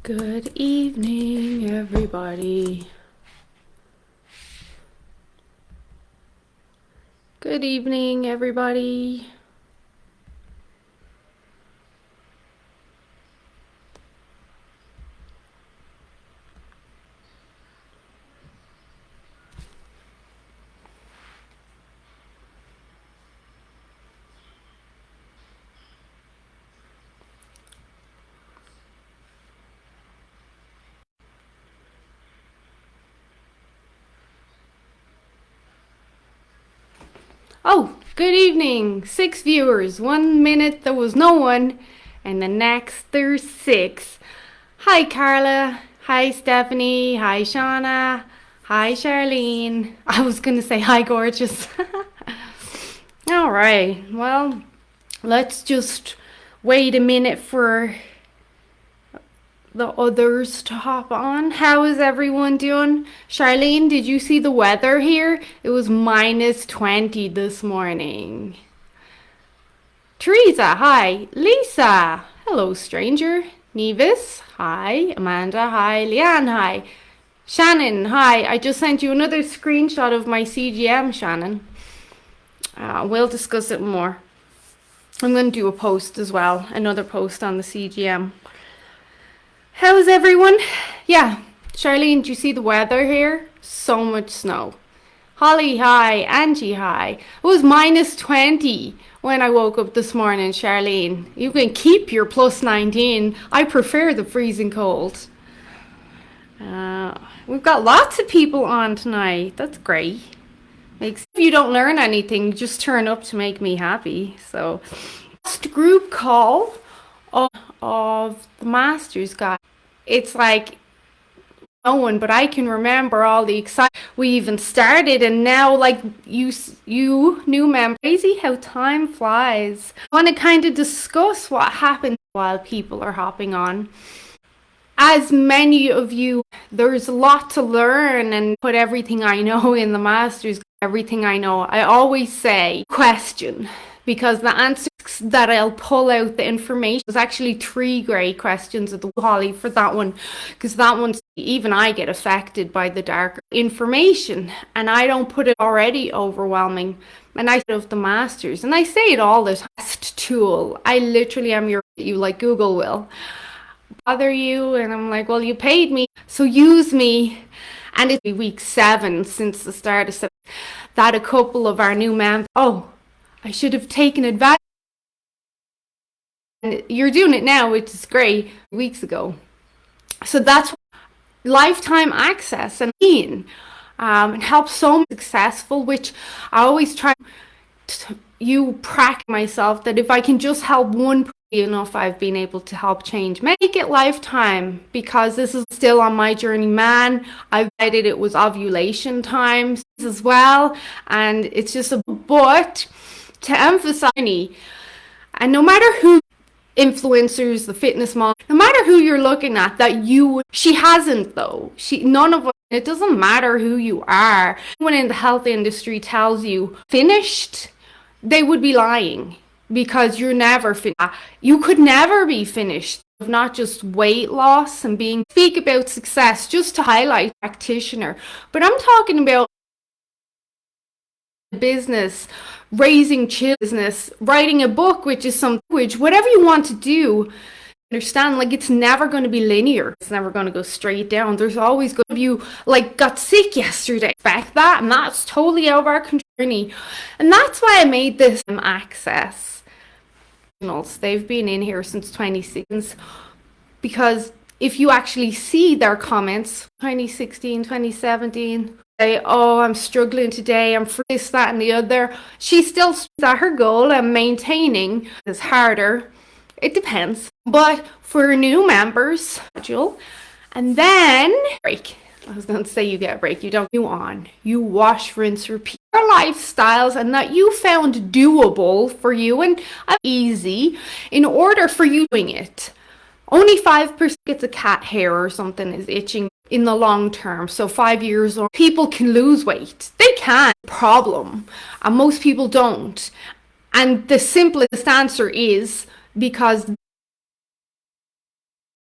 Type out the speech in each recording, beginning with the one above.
Good evening, everybody. Good evening, everybody. Oh, good evening. 6 viewers. 1 minute there was no one, and the next there's 6. Hi, Carla. Hi, Stephanie. Hi, Shauna. Hi, Charlene. I was going to say hi, gorgeous. All right. Well, let's just wait a minute for the others to hop on. How is everyone doing? Charlene, did you see the weather here? It was minus 20 this morning. Teresa, hi. Lisa, hello, stranger. Nevis, hi. Amanda, hi. Leanne, hi. Shannon, hi. I just sent you another screenshot of my CGM, Shannon. We'll discuss it more. I'm going to do a post as well, another post on the CGM. How's everyone? Yeah, Charlene, do you see the weather here? So much snow. Holly, hi. Angie, hi. It was minus 20 when I woke up this morning, Charlene. You can keep your plus 19. I prefer the freezing cold. We've got lots of people on tonight. That's great. If you don't learn anything, just turn up to make me happy. So, last group call of the Masters guy. It's like no one, but I can remember all the excitement. We even started, and now, like you new member, crazy how time flies. I want to kind of discuss what happened while people are hopping on. As many of you, there's a lot to learn, and put everything I know in the Masters. Everything I know, I always say question, because the answers that I'll pull out the information. There's actually 3 great questions at the Holly for that one, because that one, even I get affected by the darker information, and I don't put it already overwhelming. And I of the Masters, and I say it all the best tool. I literally am you like Google will bother you, and I'm like, well, you paid me, so use me. And it's week 7 since the start of September that a couple of our new members, I should have taken advantage. And you're doing it now, which is great, weeks ago. So that's lifetime access and it helps so much successful, which I always try to practice myself that if I can just help one enough, I've been able to help change, make it lifetime, because this is still on my journey, man. I've decided it was ovulation times as well, and it's just but to emphasize, and no matter who influencers, the fitness model, no matter who you're looking at, she hasn't though. None of us, it doesn't matter who you are. When in the health industry tells you finished, they would be lying, because you're never finished. You could never be finished. Not just weight loss and speak about success just to highlight practitioner, but I'm talking about business, raising children, writing a book, which is some language, whatever you want to do. Understand, like, it's never going to be linear. It's never going to go straight down. There's always going to be, you like got sick yesterday. Expect that, and that's totally out of our control. And that's why I made this access. They've been in here since 2016, because if you actually see their comments, 2016, 2017, say, I'm struggling today, I'm for this, that, and the other. She still at her goal, and maintaining is harder. It depends. But for new members, and then break. I was going to say you get a break. You don't. You wash, rinse, repeat your lifestyles, and that you found doable for you and easy in order for you doing it. Only 5% gets a cat hair or something is itching in the long term. So 5 years or people can lose weight. They can. Problem. And most people don't. And the simplest answer is because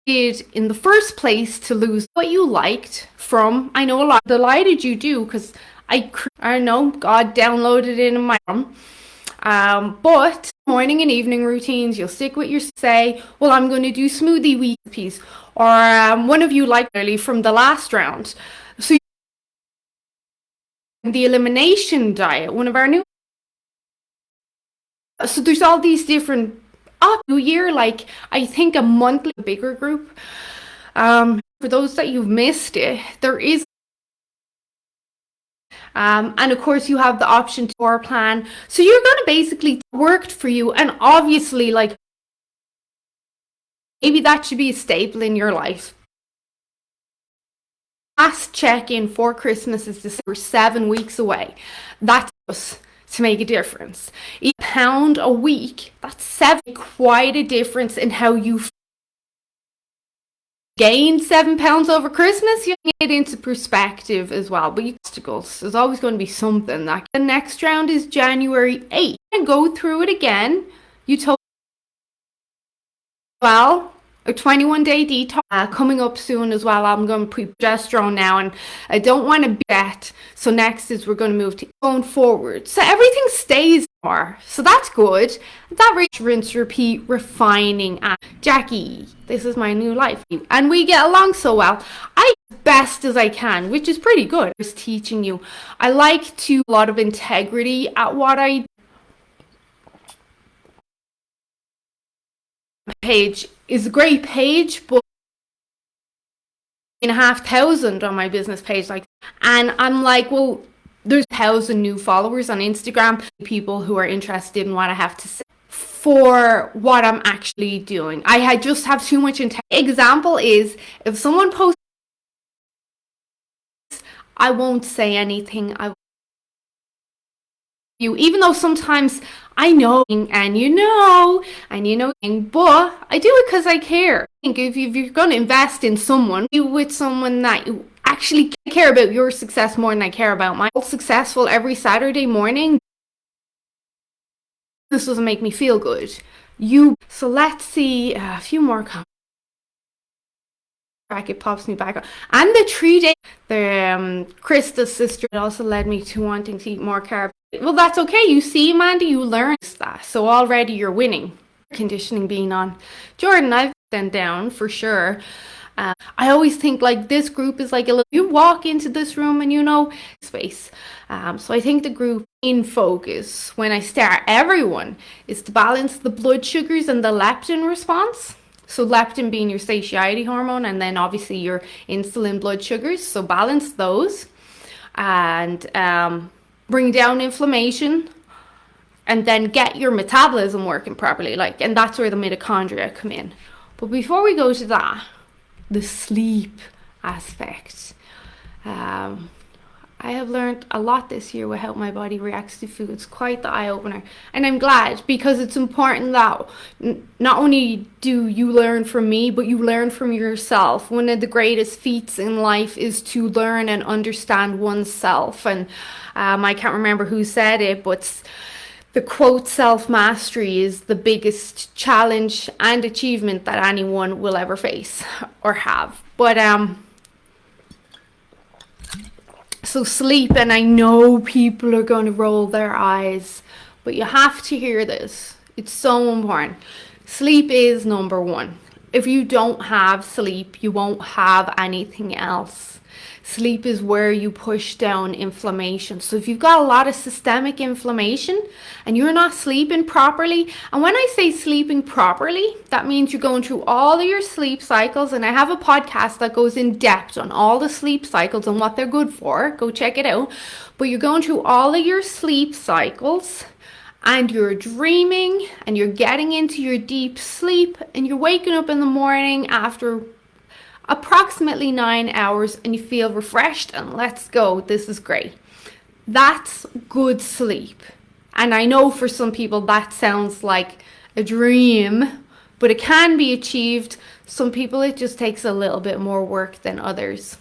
did in the first place to lose what you liked from, I know a lot, delighted you do, because I know God downloaded it in my arm. But morning and evening routines, you'll stick with your say, well, I'm going to do smoothie week piece, or one of you liked early from the last round. So the elimination diet, one of our new, so there's all these different new year, like I think a monthly bigger group. For those that you've missed it, there is and of course you have the option to our plan, so you're going to basically worked for you, and obviously like maybe that should be a staple in your life. Last check-in for Christmas is December, 7 weeks away. That's us to make a difference. £1 a week, that's quite a difference in how you gain £7 over Christmas. You get into perspective as well, but there's always going to be something. That the next round is January 8th, and go through it again. You told well a 21-day detox coming up soon as well. I'm going to progesterone now, and I don't want to bet. So next is we're going to move to going forward. So everything stays more. So that's good. That rinse, repeat, refining. Jackie, this is my new life, and we get along so well. I best as I can, which is pretty good. I was teaching you. I like to a lot of integrity at what I page is a great page, but 5,500 on my business page, like, and I'm like, well, there's 1,000 new followers on Instagram, people who are interested in what I have to say for what I'm actually doing. I just have too much example is if someone posts, I won't say anything. Even though sometimes I know and you know, but I do it because I care. I think if you're going to invest in someone, you with someone that you actually care about your success more than I care about mine. I'm successful every Saturday morning. This doesn't make me feel good. So let's see a few more comments. It pops me back up. And the 3-day, Krista's sister, it also led me to wanting to eat more carbs. Well, that's okay. You see, Mandy, you learned that. So already you're winning. Conditioning being on. Jordan, I've been down for sure. I always think like this group is like a little, you walk into this room and you know space. So I think the group in focus when I start everyone is to balance the blood sugars and the leptin response. So leptin being your satiety hormone, and then obviously your insulin blood sugars. So balance those and bring down inflammation, and then get your metabolism working properly. And that's where the mitochondria come in. But before we go to that, the sleep aspect. I have learned a lot this year with how my body reacts to food. It's quite the eye-opener. And I'm glad, because it's important that not only do you learn from me, but you learn from yourself. One of the greatest feats in life is to learn and understand oneself. And I can't remember who said it, but the quote, self-mastery is the biggest challenge and achievement that anyone will ever face or have. But so sleep, and I know people are going to roll their eyes, but you have to hear this. It's so important. Sleep is number one. If you don't have sleep, you won't have anything else. Sleep is where you push down inflammation. So if you've got a lot of systemic inflammation and you're not sleeping properly, and when I say sleeping properly, that means you're going through all of your sleep cycles, and I have a podcast that goes in depth on all the sleep cycles and what they're good for. Go check it out. But you're going through all of your sleep cycles, and you're dreaming, and you're getting into your deep sleep, and you're waking up in the morning after approximately 9 hours, and you feel refreshed and let's go. This is great. That's good sleep. And I know for some people that sounds like a dream, but it can be achieved. Some people it just takes a little bit more work than others.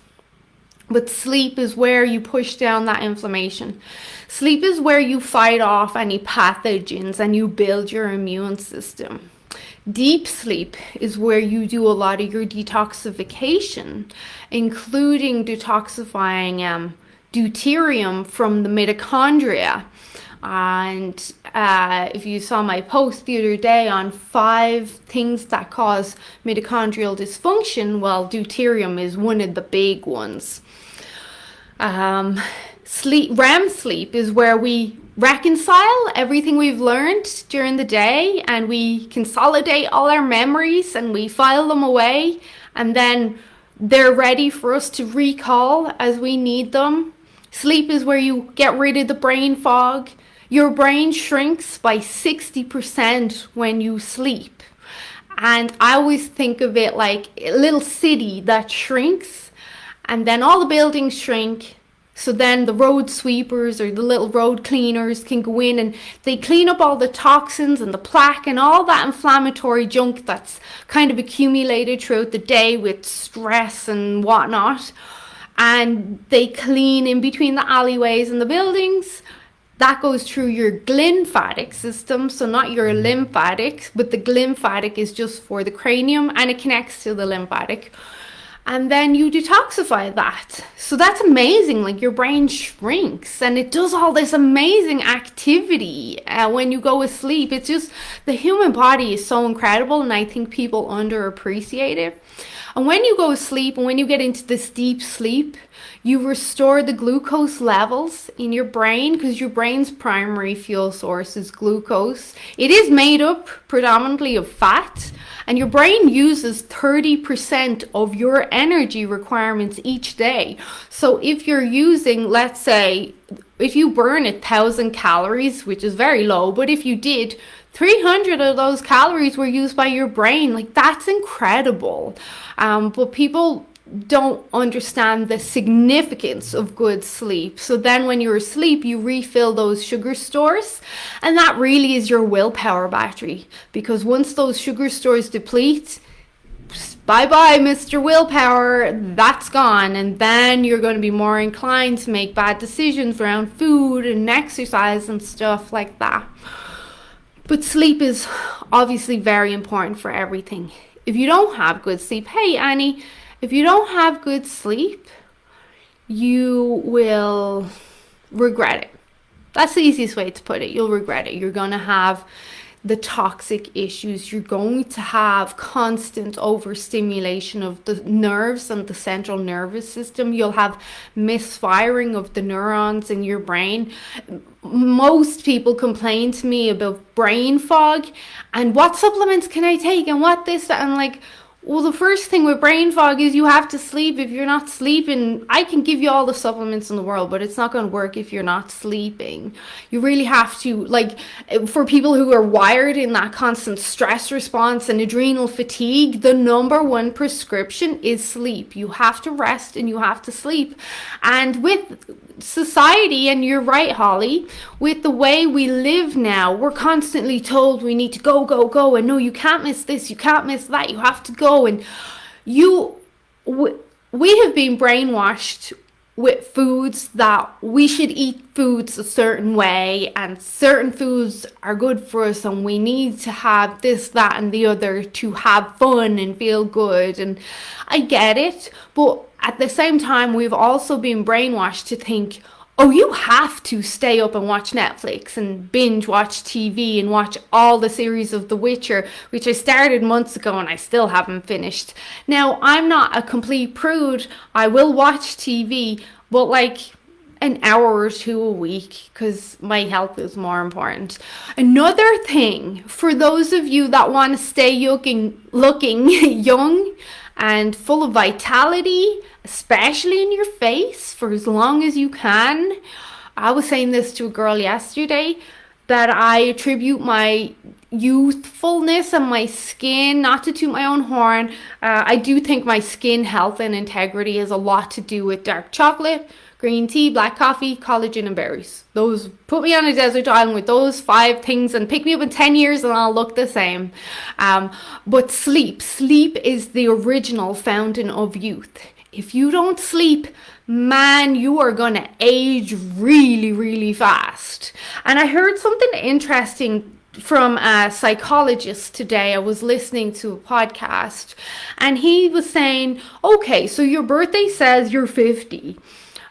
But sleep is where you push down that inflammation. Sleep is where you fight off any pathogens and you build your immune system. Deep sleep is where you do a lot of your detoxification, including detoxifying deuterium from the mitochondria. And if you saw my post the other day on 5 things that cause mitochondrial dysfunction, well, deuterium is one of the big ones. REM sleep is where we reconcile everything we've learned during the day, and we consolidate all our memories and we file them away, and then they're ready for us to recall as we need them. Sleep is where you get rid of the brain fog. Your brain shrinks by 60% when you sleep. And I always think of it like a little city that shrinks, and then all the buildings shrink. So then the road sweepers or the little road cleaners can go in and they clean up all the toxins and the plaque and all that inflammatory junk that's kind of accumulated throughout the day with stress and whatnot. And they clean in between the alleyways and the buildings. That goes through your glymphatic system, so not your lymphatic, but the glymphatic is just for the cranium and it connects to the lymphatic. And then you detoxify that. So that's amazing. Like, your brain shrinks and it does all this amazing activity when you go to sleep. It's just, the human body is so incredible, and I think people underappreciate it. And when you go to sleep and when you get into this deep sleep, you restore the glucose levels in your brain, because your brain's primary fuel source is glucose. It is made up predominantly of fat, and your brain uses 30% of your energy requirements each day. So if you're using, let's say, if you burn 1,000 calories, which is very low, but if you did, 300 of those calories were used by your brain. Like, that's incredible. But people don't understand the significance of good sleep. So then when you're asleep, you refill those sugar stores, and that really is your willpower battery, because once those sugar stores deplete, bye-bye, Mr. Willpower, that's gone. And then you're going to be more inclined to make bad decisions around food and exercise and stuff like that. But sleep is obviously very important for everything. If you don't have good sleep, hey Annie, if you don't have good sleep, you will regret it. That's the easiest way to put it. You'll regret it. You're going to have the toxic issues. You're going to have constant overstimulation of the nerves and the central nervous system. You'll have misfiring of the neurons in your brain. Most people complain to me about brain fog and what supplements can I take and what this, that, and like, well, the first thing with brain fog is you have to sleep. If you're not sleeping, I can give you all the supplements in the world, but it's not going to work if you're not sleeping. You really have to, like, for people who are wired in that constant stress response and adrenal fatigue, the number one prescription is sleep. You have to rest and you have to sleep. And with society, and you're right, Holly, with the way we live now, we're constantly told we need to go, go, go, and no, you can't miss this, you can't miss that, you have to go. And we have been brainwashed with foods that we should eat foods a certain way, and certain foods are good for us, and we need to have this, that, and the other to have fun and feel good. And I get it, but at the same time, we've also been brainwashed to think, oh, you have to stay up and watch Netflix and binge watch TV and watch all the series of The Witcher, which I started months ago and I still haven't finished. Now, I'm not a complete prude. I will watch TV, but like an hour or two a week, because my health is more important. Another thing, for those of you that want to stay looking young and full of vitality, especially in your face, for as long as you can. I was saying this to a girl yesterday, that I attribute my youthfulness and my skin, not to toot my own horn, I do think my skin health and integrity has a lot to do with dark chocolate, green tea, black coffee, collagen, and berries. Those, put me on a desert island with those 5 things and pick me up in 10 years and I'll look the same. But sleep is the original fountain of youth. If you don't sleep, man, you are gonna age really, really fast. And I heard something interesting from a psychologist today. I was listening to a podcast and he was saying, okay, so your birthday says you're 50.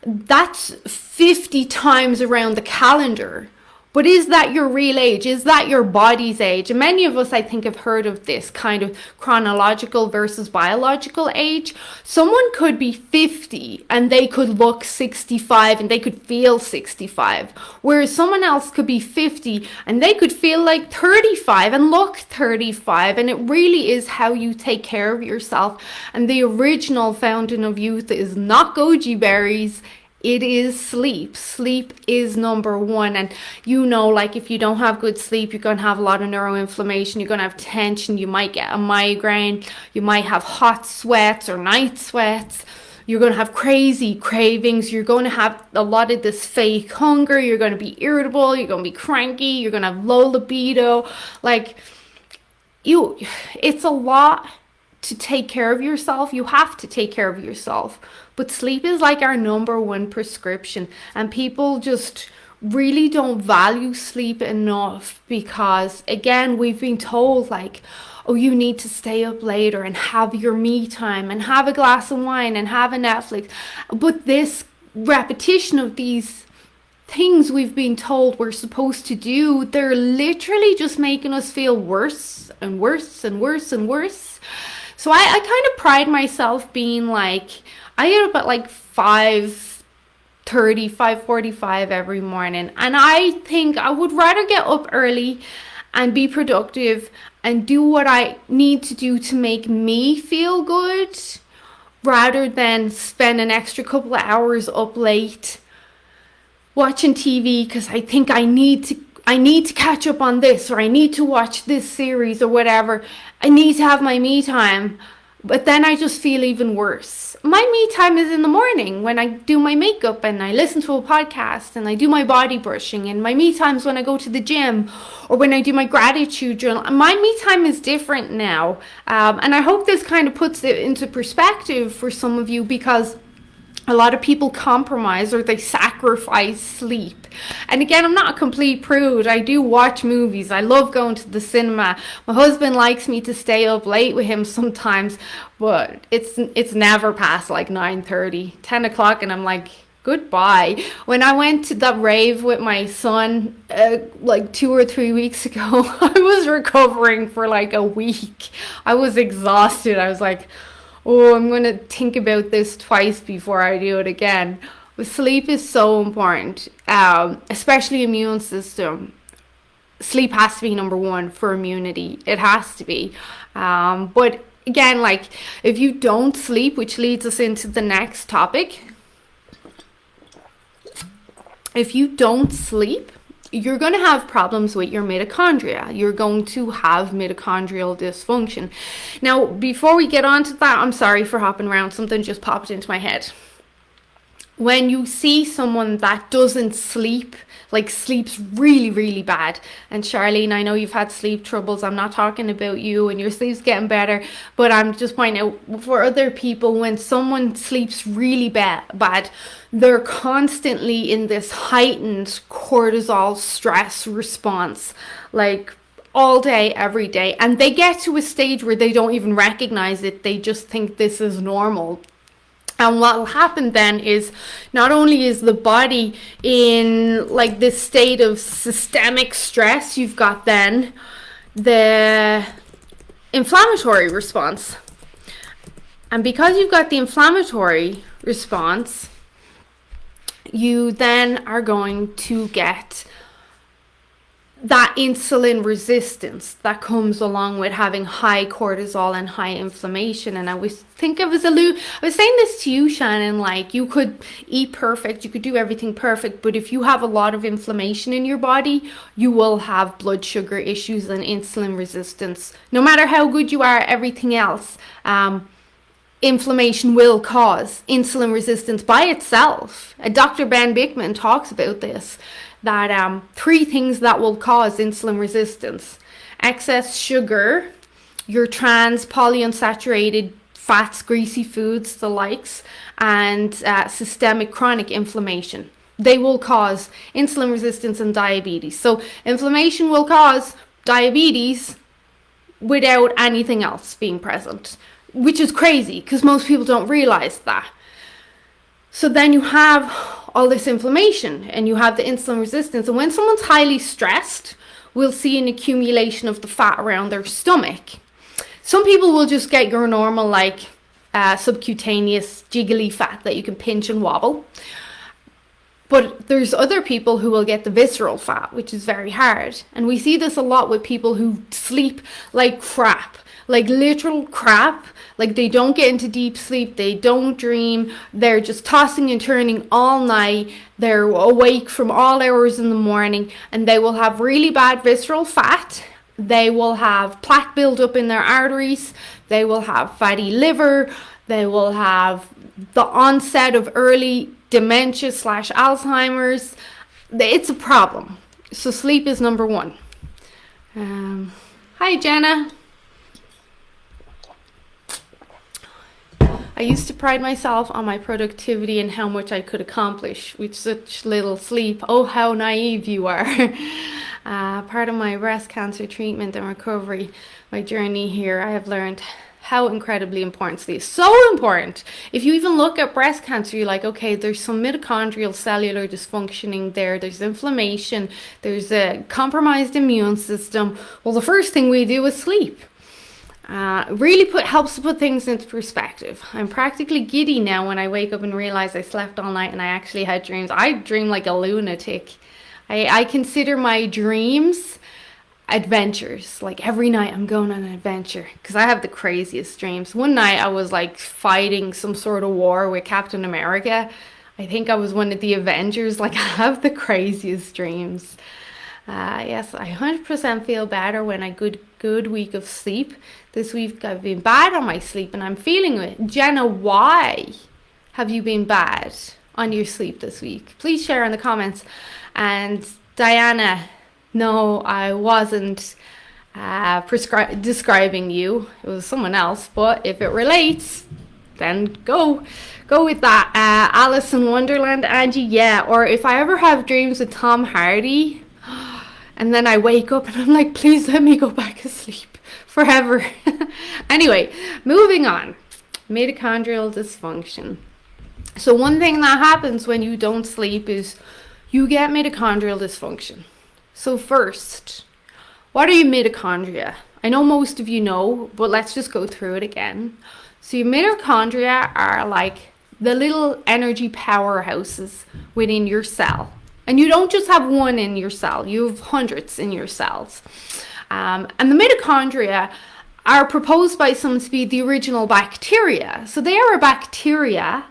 That's 50 times around the calendar. But is that your real age? Is that your body's age? And many of us, I think, have heard of this kind of chronological versus biological age. Someone could be 50 and they could look 65 and they could feel 65. Whereas someone else could be 50 and they could feel like 35 and look 35. And it really is how you take care of yourself. And the original fountain of youth is not goji berries. It is sleep. Sleep is number one. And like if you don't have good sleep, you're going to have a lot of neuroinflammation. You're going to have tension. You might get a migraine. You might have hot sweats or night sweats. You're going to have crazy cravings. You're going to have a lot of this fake hunger. You're going to be irritable. You're going to be cranky. You're going to have low libido. It's a lot to take care of yourself. You have to take care of yourself. But sleep is like our number one prescription. And people just really don't value sleep enough because, again, we've been told oh, you need to stay up later and have your me time and have a glass of wine and have a Netflix. But this repetition of these things we've been told we're supposed to do, they're literally just making us feel worse and worse and worse and worse. So I kind of pride myself being I get up at 5:30, 5:45 every morning. And I think I would rather get up early and be productive and do what I need to do to make me feel good rather than spend an extra couple of hours up late watching TV because I think I need to catch up on this, or I need to watch this series or whatever. I need to have my me time. But then I just feel even worse. My me time is in the morning when I do my makeup and I listen to a podcast and I do my body brushing. And my me time is when I go to the gym or when I do my gratitude journal. My me time is different now. And I hope this kind of puts it into perspective for some of you, because a lot of people compromise or they sacrifice sleep. And again, I'm not a complete prude. I do watch movies. I love going to the cinema. My husband likes me to stay up late with him sometimes, but it's never past 9:30, 10 o'clock, and I'm like, goodbye. When I went to that rave with my son 2 or 3 weeks ago, I was recovering for a week. I was exhausted. I was like, oh, I'm going to think about this twice before I do it again. But sleep is so important, especially immune system. Sleep has to be number one for immunity. It has to be. But again, if you don't sleep, which leads us into the next topic. If you don't sleep, you're going to have problems with your mitochondria. You're going to have mitochondrial dysfunction. Now, before we get on to that, I'm sorry for hopping around. Something just popped into my head. When you see someone that doesn't sleep, sleeps really, really bad. And Charlene, I know you've had sleep troubles. I'm not talking about you and your sleep's getting better, but I'm just pointing out for other people, when someone sleeps really bad, they're constantly in this heightened cortisol stress response, all day, every day. And they get to a stage where they don't even recognize it. They just think this is normal. And what will happen then is, not only is the body in this state of systemic stress, you've got then the inflammatory response. And because you've got the inflammatory response, you then are going to get that insulin resistance that comes along with having high cortisol and high inflammation. And I was saying this to you, Shannon, you could eat perfect, you could do everything perfect, but if you have a lot of inflammation in your body, you will have blood sugar issues and insulin resistance. No matter how good you are at everything else, inflammation will cause insulin resistance by itself. Dr. Ben Bickman talks about this, that 3 things that will cause insulin resistance: excess sugar, your trans polyunsaturated fats, greasy foods, the likes, and systemic chronic inflammation. They will cause insulin resistance and diabetes. So inflammation will cause diabetes without anything else being present, which is crazy because most people don't realize that. So then you have all this inflammation and you have the insulin resistance. And when someone's highly stressed, we'll see an accumulation of the fat around their stomach. Some people will just get your normal, like, subcutaneous jiggly fat that you can pinch and wobble. But there's other people who will get the visceral fat, which is very hard. And we see this a lot with people who sleep like crap, like literal crap. Like they don't get into deep sleep, they don't dream, they're just tossing and turning all night, they're awake from all hours in the morning, and they will have really bad visceral fat. They will have plaque buildup in their arteries, they will have fatty liver, they will have the onset of early dementia / Alzheimer's. It's a problem. So sleep is number one. Hi, Jenna. I used to pride myself on my productivity and how much I could accomplish with such little sleep. Oh, how naive you are. Part of my breast cancer treatment and recovery, my journey here, I have learned how incredibly important sleep is. So important. If you even look at breast cancer, you're like, okay, there's some mitochondrial cellular dysfunctioning there. There's inflammation. There's a compromised immune system. Well, the first thing we do is sleep. Really helps to put things into perspective. I'm practically giddy now when I wake up and realize I slept all night and I actually had dreams. I dream like a lunatic. I consider my dreams adventures. Like every night I'm going on an adventure because I have the craziest dreams. One night I was like fighting some sort of war with Captain America. I think I was one of the Avengers. Like I have the craziest dreams. Yes, I 100% feel better when I good week of sleep. This week I've been bad on my sleep and I'm feeling it. Jenna, why have you been bad on your sleep this week? Please share in the comments. And Diana, no, I wasn't describing you. It was someone else, but if it relates, then go with that. Alice in Wonderland, Angie, yeah. Or if I ever have dreams with Tom Hardy, and then I wake up and I'm like, please let me go back to sleep forever. Anyway, moving on. Mitochondrial dysfunction. So one thing that happens when you don't sleep is you get mitochondrial dysfunction. So first, what are your mitochondria? I know most of you know, but let's just go through it again. So your mitochondria are like the little energy powerhouses within your cell. And you don't just have one in your cell, you have hundreds in your cells. And the mitochondria are proposed by some to be the original bacteria. So they are a bacteria,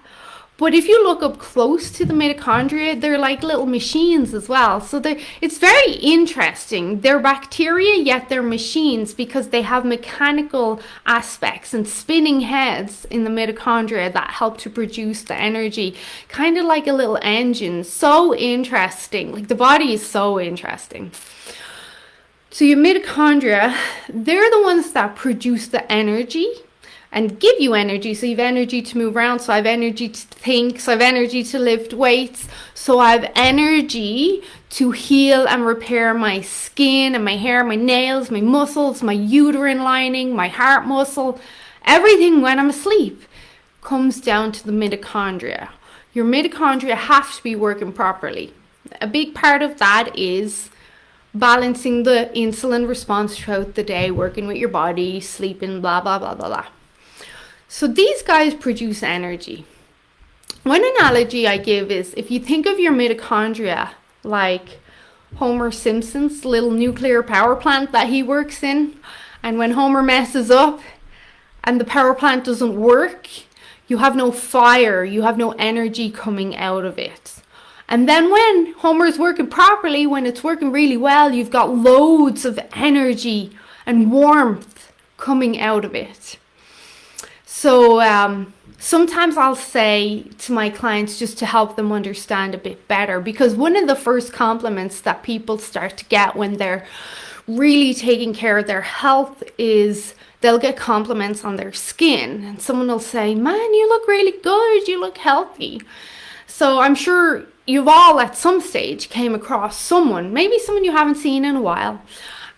but if you look up close to the mitochondria, they're like little machines as well. So it's very interesting. They're bacteria, yet they're machines because they have mechanical aspects and spinning heads in the mitochondria that help to produce the energy, kind of like a little engine. So interesting. Like the body is so interesting. So your mitochondria, they're the ones that produce the energy and give you energy. So you have energy to move around, so I have energy to think, so I have energy to lift weights, so I have energy to heal and repair my skin and my hair, my nails, my muscles, my uterine lining, my heart muscle. Everything when I'm asleep comes down to the mitochondria. Your mitochondria have to be working properly. A big part of that is balancing the insulin response throughout the day, working with your body, sleeping, blah, blah, blah, blah, blah. So these guys produce energy. One analogy I give is if you think of your mitochondria like Homer Simpson's little nuclear power plant that he works in, and when Homer messes up and the power plant doesn't work, you have no fire, you have no energy coming out of it. And then when Homer's working properly, when it's working really well, you've got loads of energy and warmth coming out of it. So sometimes I'll say to my clients just to help them understand a bit better, because one of the first compliments that people start to get when they're really taking care of their health is they'll get compliments on their skin. And someone will say, man, you look really good, you look healthy. So I'm sure you've all at some stage came across someone, maybe someone you haven't seen in a while,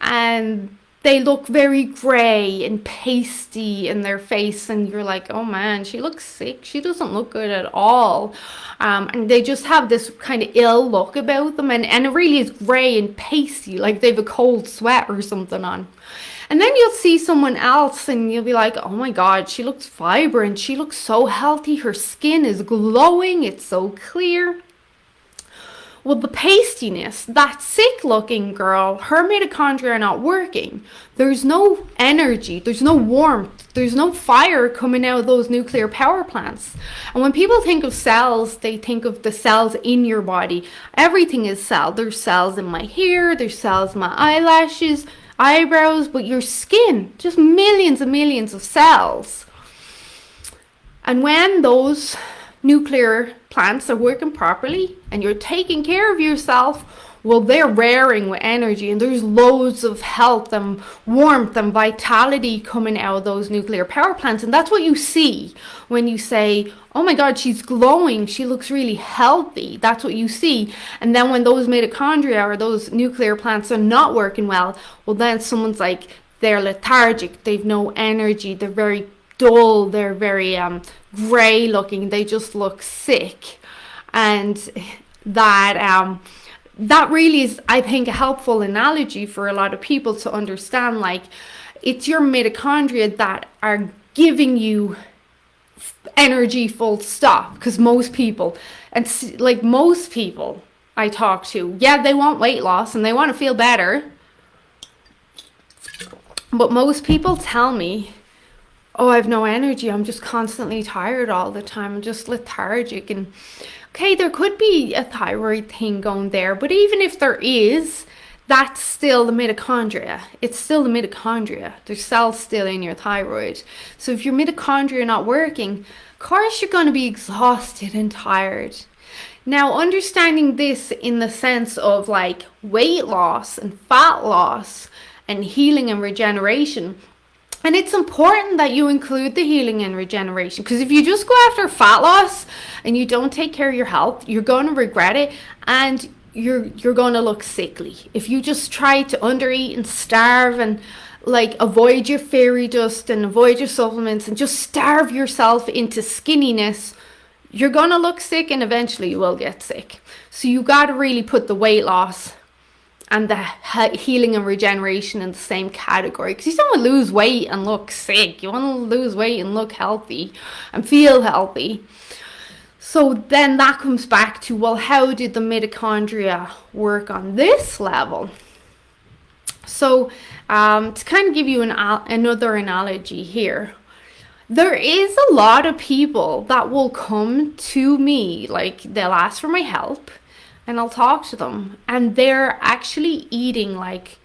and they look very grey and pasty in their face, and you're like, oh man, she looks sick, she doesn't look good at all. And they just have this kind of ill look about them, and it really is grey and pasty, like they've a cold sweat or something on. And then you'll see someone else and you'll be like, oh my god, she looks vibrant, she looks so healthy, her skin is glowing, it's so clear. Well, the pastiness, that sick looking girl, her mitochondria are not working. There's no energy, there's no warmth, there's no fire coming out of those nuclear power plants. And when people think of cells, they think of the cells in your body. Everything is cell. There's cells in my hair, there's cells in my eyelashes, eyebrows, but your skin, just millions and millions of cells. And when those nuclear plants are working properly and you're taking care of yourself, well, they're raring with energy, and there's loads of health and warmth and vitality coming out of those nuclear power plants. And that's what you see when you say, oh my god, she's glowing, she looks really healthy. That's what you see. And then when those mitochondria or those nuclear plants are not working well, then someone's like, they're lethargic, they've no energy, they're very dull, they're very grey looking, they just look sick. And that really is, I think, a helpful analogy for a lot of people to understand, like, it's your mitochondria that are giving you energy, full stop. Because most people I talk to, yeah, they want weight loss and they want to feel better, but most people tell me, oh, I have no energy, I'm just constantly tired all the time, I'm just lethargic. And okay, there could be a thyroid thing going there, but even if there is, that's still the mitochondria. It's still the mitochondria. There's cells still in your thyroid. So if your mitochondria are not working, of course you're going to be exhausted and tired. Now, understanding this in the sense of like weight loss and fat loss and healing and regeneration, and it's important that you include the healing and regeneration, because if you just go after fat loss and you don't take care of your health, you're going to regret it, and you're going to look sickly. If you just try to undereat and starve and like avoid your fairy dust and avoid your supplements and just starve yourself into skinniness, you're going to look sick, and eventually you will get sick. So you got to really put the weight loss and the healing and regeneration in the same category, because you don't want to lose weight and look sick. You want to lose weight and look healthy and feel healthy. So then that comes back to, well, how did the mitochondria work on this level? So to kind of give you another analogy here, there is a lot of people that will come to me, like they'll ask for my help, and I'll talk to them, and they're actually eating like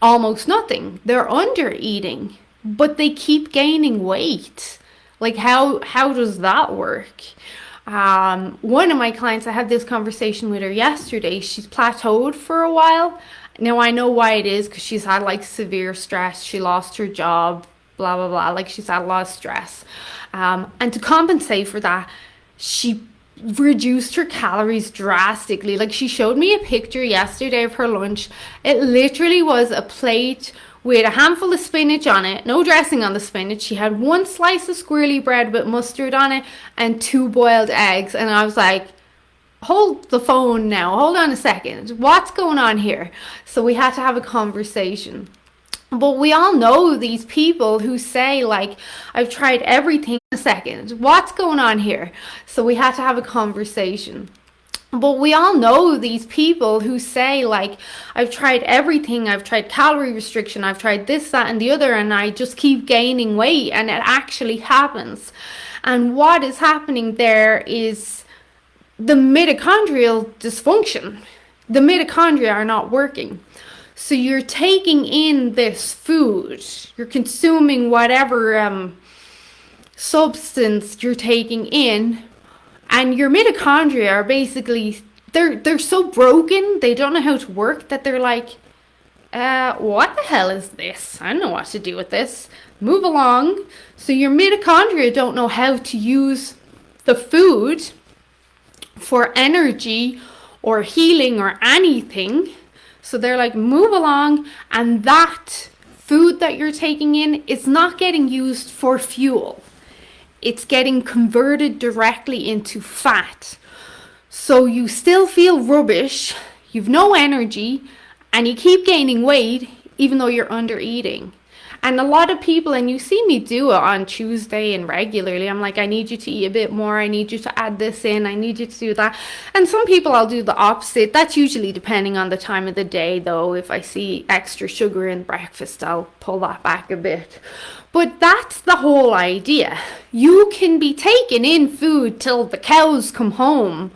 almost nothing. They're under eating, but they keep gaining weight. Like how does that work? One of my clients, I had this conversation with her yesterday. She's plateaued for a while. Now I know why it is, because she's had like severe stress. She lost her job, blah, blah, blah. Like she's had a lot of stress. And to compensate for that, she reduced her calories drastically. Like she showed me a picture yesterday of her lunch. It literally was a plate with a handful of spinach on it, no dressing on the spinach. She had one slice of squirrely bread with mustard on it and 2 boiled eggs. And I was like, hold the phone now, hold on a second, what's going on here? So we had to have a conversation. But we all know these people who say like, I've tried everything. A second, what's going on here? So we had to have a conversation. But we all know these people who say like, I've tried everything, I've tried calorie restriction, I've tried this, that, and the other, and I just keep gaining weight, and it actually happens. And what is happening there is the mitochondrial dysfunction. The mitochondria are not working. So you're taking in this food, you're consuming whatever substance you're taking in, and your mitochondria are basically, they're so broken, they don't know how to work, that they're like, what the hell is this? I don't know what to do with this. Move along. So your mitochondria don't know how to use the food for energy or healing or anything. So they're like, move along, and that food that you're taking in is not getting used for fuel. It's getting converted directly into fat. So you still feel rubbish, you've no energy, and you keep gaining weight even though you're under eating. And a lot of people, and you see me do it on Tuesday and regularly, I'm like, I need you to eat a bit more, I need you to add this in, I need you to do that. And some people I'll do the opposite. That's usually depending on the time of the day though. If I see extra sugar in breakfast, I'll pull that back a bit. But that's the whole idea. You can be taking in food till the cows come home,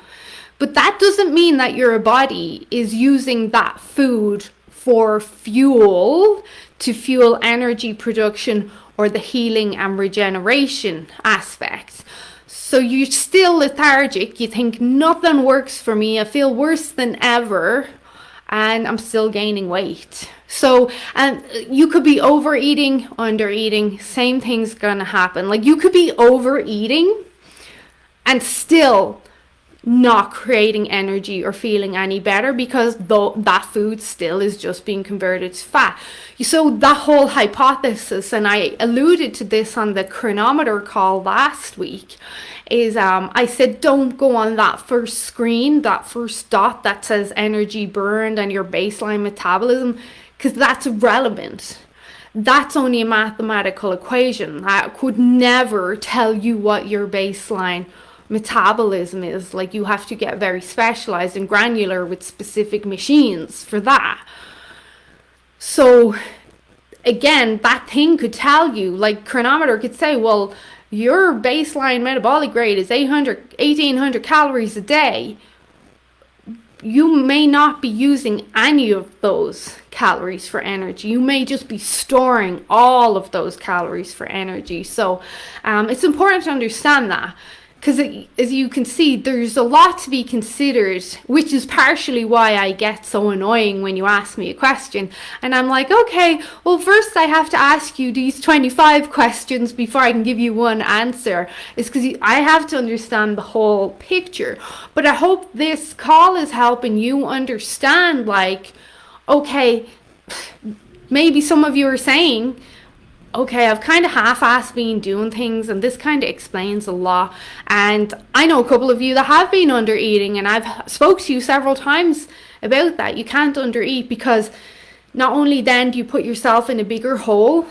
but that doesn't mean that your body is using that food for fuel, to fuel energy production or the healing and regeneration aspects. So you're still lethargic, you think nothing works for me, I feel worse than ever, and I'm still gaining weight. So, and you could be overeating, undereating, same thing's gonna happen. Like you could be overeating and still not creating energy or feeling any better, because though that food still is just being converted to fat. So that whole hypothesis, and I alluded to this on the chronometer call last week, is I said don't go on that first screen, that first dot that says energy burned and your baseline metabolism, because that's irrelevant. That's only a mathematical equation. I could never tell you what your baseline metabolism is. Like you have to get very specialized and granular with specific machines for that. So again, that thing could tell you, like chronometer could say, well, your baseline metabolic rate is 1800 calories a day. You may not be using any of those calories for energy. You may just be storing all of those calories for energy. So it's important to understand that. Because as you can see, there's a lot to be considered, which is partially why I get so annoying when you ask me a question. And I'm like, okay, well, first I have to ask you these 25 questions before I can give you one answer. It's because I have to understand the whole picture. But I hope this call is helping you understand, like, okay, maybe some of you are saying, okay, I've kind of half-assed been doing things, and this kind of explains a lot. And I know a couple of you that have been under eating, and I've spoke to you several times about that. You can't under eat, because not only then do you put yourself in a bigger hole,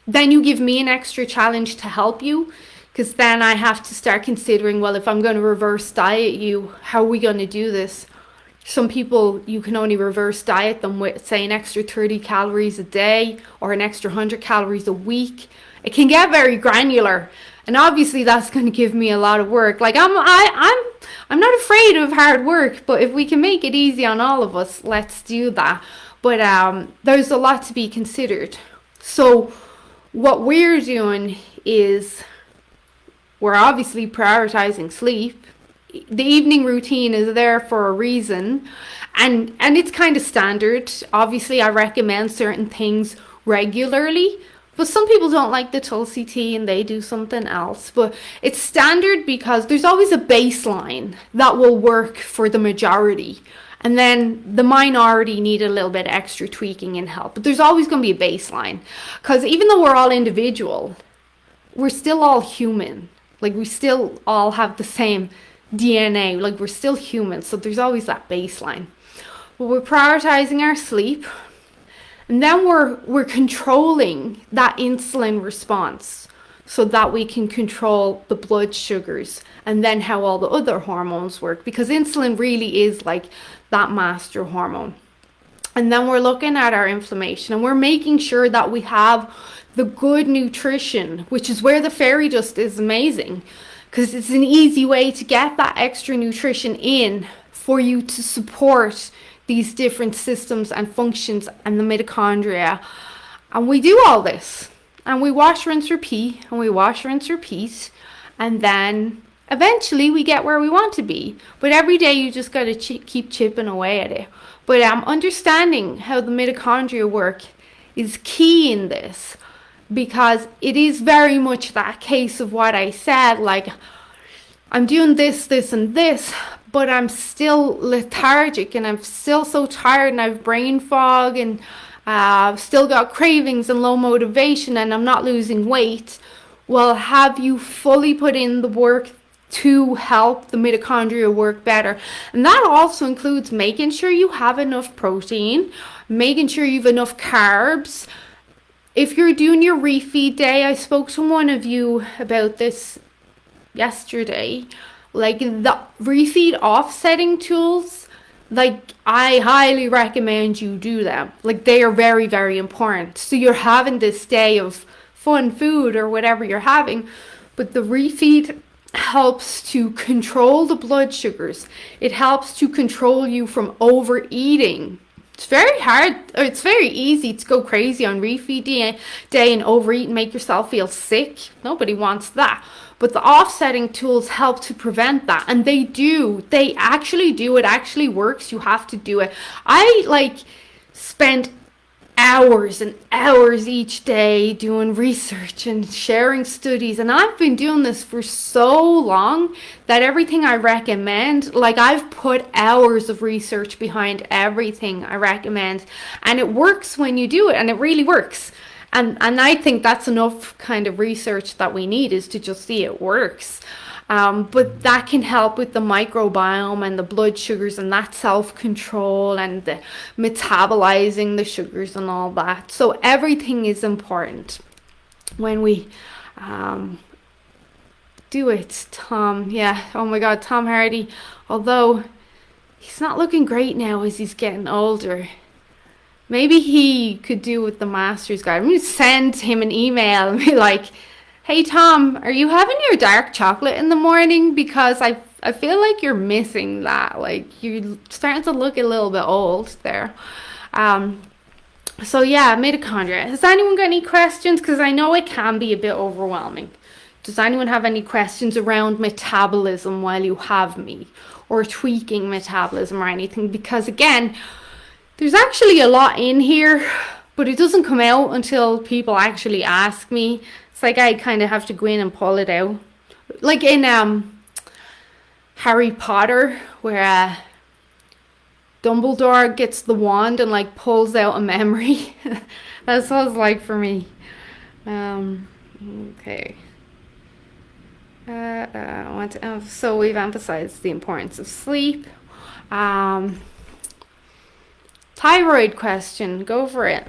then you give me an extra challenge to help you, because then I have to start considering, well, if I'm going to reverse diet you, how are we going to do this? Some people, you can only reverse diet them with, say, an extra 30 calories a day or an extra 100 calories a week. It can get very granular, and obviously that's going to give me a lot of work. Like I'm not afraid of hard work, but if we can make it easy on all of us, let's do that. But there's a lot to be considered. So what we're doing is we're obviously prioritizing sleep. The evening routine is there for a reason, and it's kind of standard. Obviously I recommend certain things regularly, but some people don't like the Tulsi tea and they do something else. But it's standard because there's always a baseline that will work for the majority, and then the minority need a little bit extra tweaking and help. But there's always going to be a baseline, because even though we're all individual, we're still all human. Like we still all have the same DNA, like we're still human, so there's always that baseline. But we're prioritizing our sleep, and then we're controlling that insulin response so that we can control the blood sugars, and then how all the other hormones work, because insulin really is like that master hormone. And then we're looking at our inflammation, and we're making sure that we have the good nutrition, which is where the fairy dust is amazing, because it's an easy way to get that extra nutrition in for you to support these different systems and functions and the mitochondria. And we do all this, and we wash, rinse, repeat, and we wash, rinse, repeat, and then eventually we get where we want to be. But every day you just got to keep chipping away at it. But understanding how the mitochondria work is key in this, because it is very much that case of what I said, like I'm doing this, this, and this, but I'm still lethargic and I'm still so tired and I have brain fog and still got cravings and low motivation and I'm not losing weight. Well, have you fully put in the work to help the mitochondria work better? And that also includes making sure you have enough protein, making sure you have enough carbs. If you're doing your refeed day, I spoke to one of you about this yesterday, like the refeed offsetting tools, like I highly recommend you do them. Like they are very, very important. So you're having this day of fun food or whatever you're having, but the refeed helps to control the blood sugars. It helps to control you from overeating. It's very hard, or it's very easy to go crazy on refeed day and overeat and make yourself feel sick. Nobody wants that. But the offsetting tools help to prevent that. And they do. They actually do. It actually works. You have to do it. I spend hours and hours each day doing research and sharing studies, and I've been doing this for so long that everything I recommend, like I've put hours of research behind everything I recommend, and it works when you do it, and it really works. And I think that's enough kind of research that we need, is to just see it works. But that can help with the microbiome and the blood sugars and that self-control and the metabolizing the sugars and all that. So everything is important when we do it. Tom, yeah, oh my God, Tom Hardy, although he's not looking great now as he's getting older. Maybe he could do with the master's guide. I'm going to send him an email and be like, hey Tom, are you having your dark chocolate in the morning? Because I feel like you're missing that. Like you're starting to look a little bit old there. So yeah, mitochondria. Has anyone got any questions? Because I know it can be a bit overwhelming. Does anyone have any questions around metabolism while you have me? Or tweaking metabolism or anything? Because again, there's actually a lot in here, but it doesn't come out until people actually ask me. It's like I kind of have to go in and pull it out. Like in Harry Potter, where Dumbledore gets the wand and like pulls out a memory. That's what it's like for me. Okay. So we've emphasized the importance of sleep. Thyroid question. Go for it.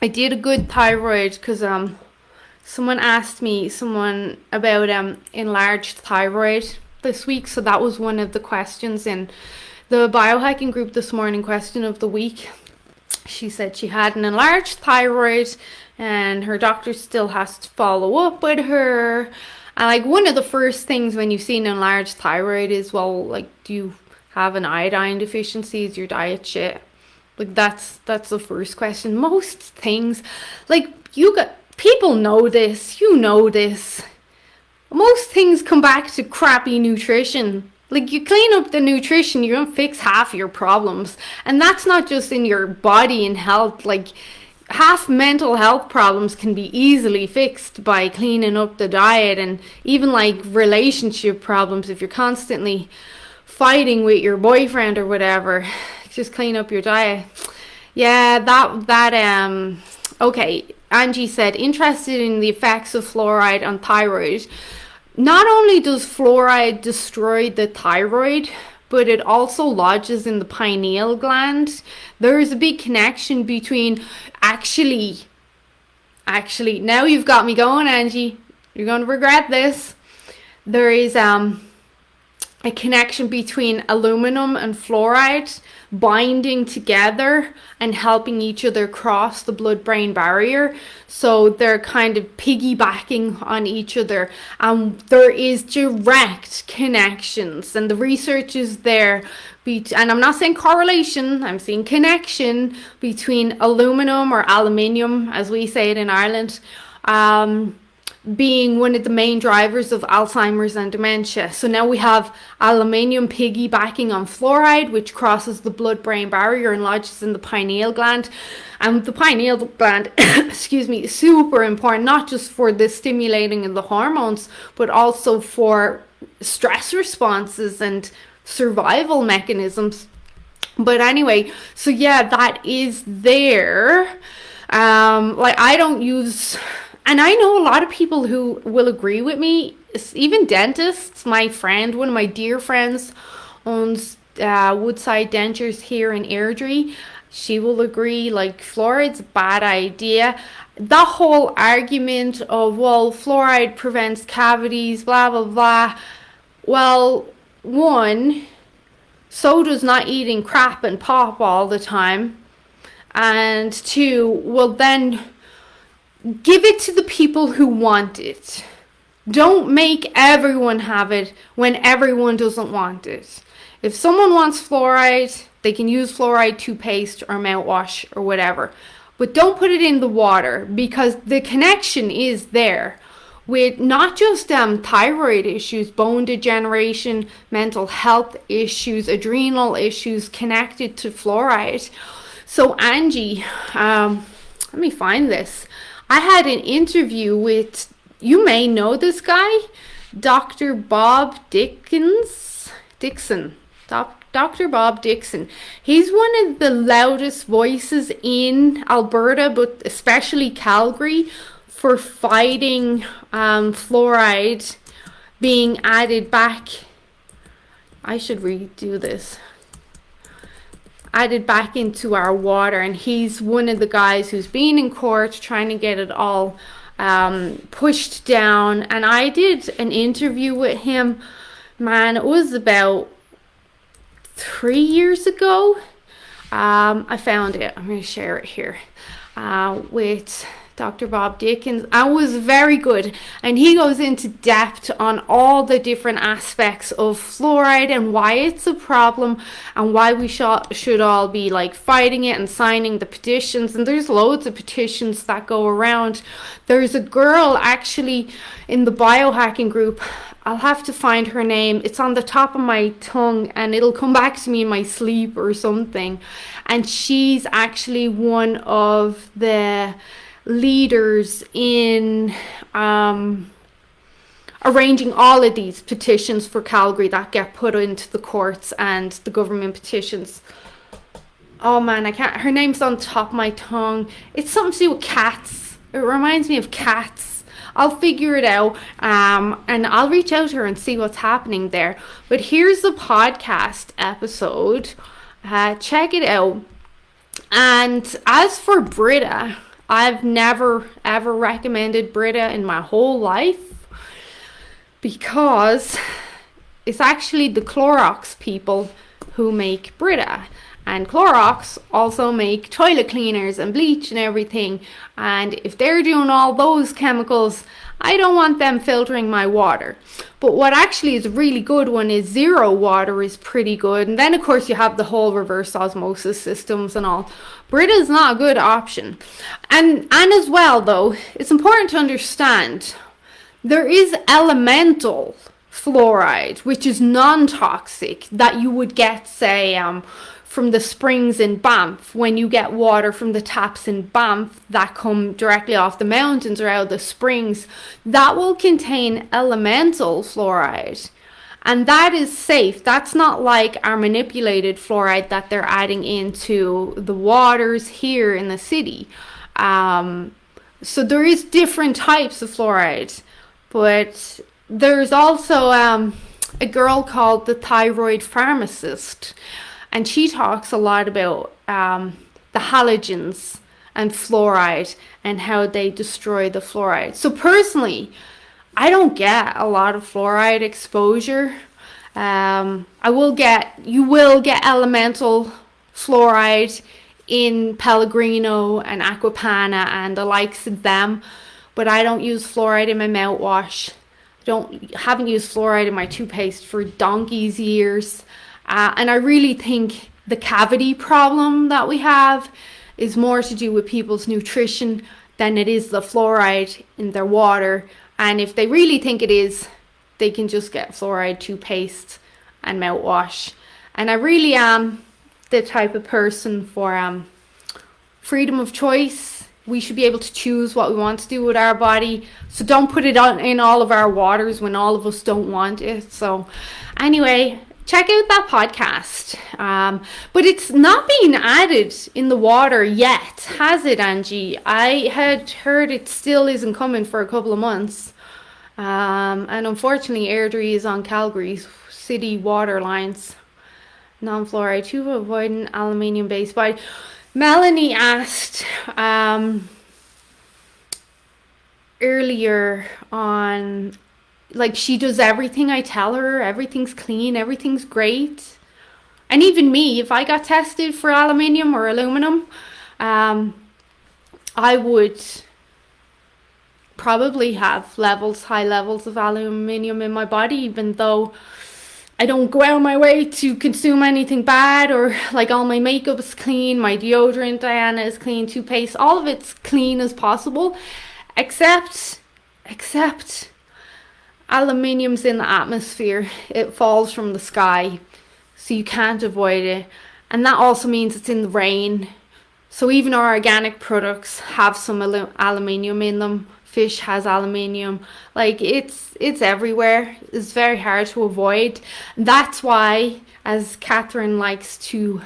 I did a good thyroid because someone asked me about enlarged thyroid this week, so that was one of the questions in the biohacking group this morning. Question of the week. She said she had an enlarged thyroid and her doctor still has to follow up with her. And like one of the first things when you see an enlarged thyroid is, well, like, do you have an iodine deficiency? Is your diet shit? Like that's the first question. most things, like people know this, you know this, most things come back to crappy nutrition. Like you clean up the nutrition, you're gonna fix half your problems. And that's not just in your body and health. Like half mental health problems can be easily fixed by cleaning up the diet, and even like relationship problems, if you're constantly fighting with your boyfriend or whatever, just clean up your diet. Yeah, okay. Angie said, interested in the effects of fluoride on thyroid. Not only does fluoride destroy the thyroid, but it also lodges in the pineal gland. There is a big connection between, actually, now you've got me going, Angie. You're going to regret this. There is a connection between aluminum and fluoride binding together and helping each other cross the blood-brain barrier. So they're kind of piggybacking on each other. There is direct connections, and the research is there. And I'm not saying correlation, I'm saying connection between aluminum, or aluminium as we say it in Ireland, being one of the main drivers of Alzheimer's and dementia. So now we have aluminium piggybacking on fluoride, which crosses the blood-brain barrier and lodges in the pineal gland. And the pineal gland, excuse me, is super important, not just for the stimulating of the hormones, but also for stress responses and survival mechanisms. But anyway, so yeah, that is there. Like I don't use, and I know a lot of people who will agree with me, even dentists. My friend, one of my dear friends, owns Woodside Dentures here in Airdrie. She will agree, like, fluoride's a bad idea. The whole argument of, well, fluoride prevents cavities, blah, blah, blah. Well, one, so does not eating crap and pop all the time. And two, well, then give it to the people who want it. Don't make everyone have it when everyone doesn't want it. If someone wants fluoride, they can use fluoride toothpaste or mouthwash or whatever. But don't put it in the water, because the connection is there with not just thyroid issues, bone degeneration, mental health issues, adrenal issues connected to fluoride. So Angie, let me find this. I had an interview with, you may know this guy, Dr. Bob Dixon. Dr. Bob Dixon. He's one of the loudest voices in Alberta, but especially Calgary, for fighting fluoride being added back. I should redo this. Added back into our water, and he's one of the guys who's been in court trying to get it all pushed down. And I did an interview with him, man, it was about 3 years ago. I found it. I'm going to share it here with Dr. Bob Dickens. I was very good, and he goes into depth on all the different aspects of fluoride and why it's a problem and why we should all be like fighting it and signing the petitions. And there's loads of petitions that go around. There's a girl actually in the biohacking group. I'll have to find her name. It's on the top of my tongue and it'll come back to me in my sleep or something. And she's actually one of the leaders in arranging all of these petitions for Calgary that get put into the courts and the government petitions. Oh man, I can't, her name's on top of my tongue. It's something to do with cats. It reminds me of cats. I'll figure it out, and I'll reach out to her and see what's happening there. But here's the podcast episode. Check it out. And as for Brita, I've never ever recommended Brita in my whole life, because it's actually the Clorox people who make Brita. And Clorox also make toilet cleaners and bleach and everything. And if they're doing all those chemicals, I don't want them filtering my water. But what actually is a really good one is Zero Water is pretty good. And then of course you have the whole reverse osmosis systems and all. Brita is not a good option. And as well though, it's important to understand there is elemental fluoride, which is non-toxic, that you would get, say, from the springs in Banff, when you get water from the taps in Banff that come directly off the mountains or out of the springs, that will contain elemental fluoride. And that is safe. That's not like our manipulated fluoride that they're adding into the waters here in the city. So there is different types of fluoride. But there's also a girl called the Thyroid Pharmacist. And she talks a lot about the halogens and fluoride and how they destroy the fluoride. So personally, I don't get a lot of fluoride exposure. You will get elemental fluoride in Pellegrino and Aquapana and the likes of them. But I don't use fluoride in my mouthwash. Haven't used fluoride in my toothpaste for donkey's years. And I really think the cavity problem that we have is more to do with people's nutrition than it is the fluoride in their water. And if they really think it is, they can just get fluoride toothpaste and mouthwash. And I really am the type of person for freedom of choice. We should be able to choose what we want to do with our body. So don't put it in all of our waters when all of us don't want it. So anyway, check out that podcast. But it's not being added in the water yet, has it, Angie? I had heard it still isn't coming for a couple of months. And unfortunately, Airdrie is on Calgary's city water lines. Non-fluoride to avoid an aluminium-based body. Melanie asked earlier on, like, she does everything I tell her. Everything's clean, everything's great. And even me, if I got tested for aluminium or aluminum, I would probably have high levels of aluminium in my body, even though I don't go out of my way to consume anything bad, or like all my makeup is clean, my deodorant, Diana, is clean, toothpaste, all of it's clean as possible, except aluminium's in the atmosphere. It falls from the sky, so you can't avoid it. And that also means it's in the rain. So even our organic products have some aluminium in them. Fish has aluminium. Like, it's everywhere. It's very hard to avoid. That's why, as Catherine likes to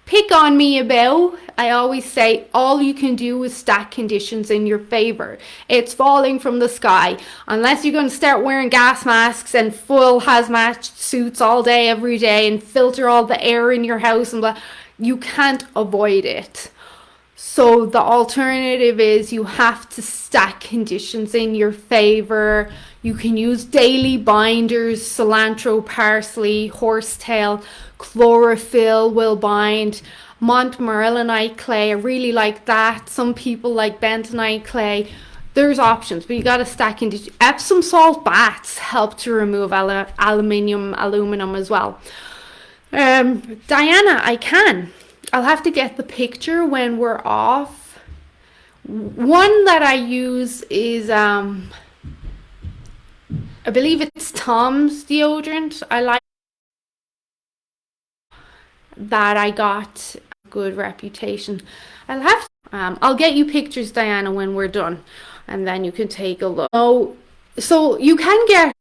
pick on me about, I always say all you can do is stack conditions in your favor. It's falling from the sky. Unless you're going to start wearing gas masks and full hazmat suits all day, every day, and filter all the air in your house and blah, you can't avoid it. So the alternative is you have to stack conditions in your favor. You can use daily binders, cilantro, parsley, horsetail, chlorophyll will bind, montmorillonite clay. I really like that. Some people like bentonite clay. There's options, but you got to stack conditions. Epsom salt baths help to remove aluminum as well. Diana, I can. I'll have to get the picture when we're off. One that I use is, I believe it's Tom's deodorant. I like that. I got a good reputation. I'll get you pictures, Diana, when we're done, and then you can take a look. So you can get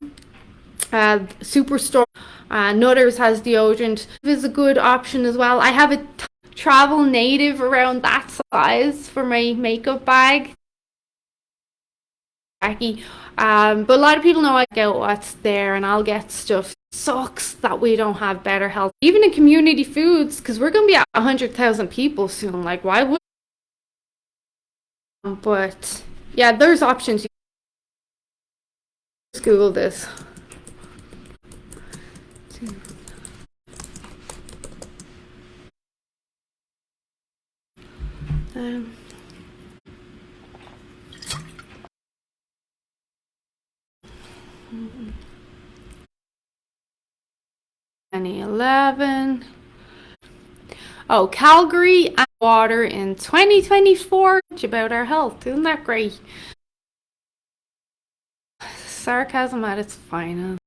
Superstore. Nutters has deodorant. Is a good option as well. I have a Travel Native around that size for my makeup bag. But a lot of people know I get what's there, and I'll get stuff. Sucks that we don't have better health, even in community foods, because we're gonna be at 100,000 people soon. Like, why would? But yeah, there's options. Just Google this. Um, 2011. Oh, Calgary and water in 2024. About our health, isn't that great? Sarcasm at its finest.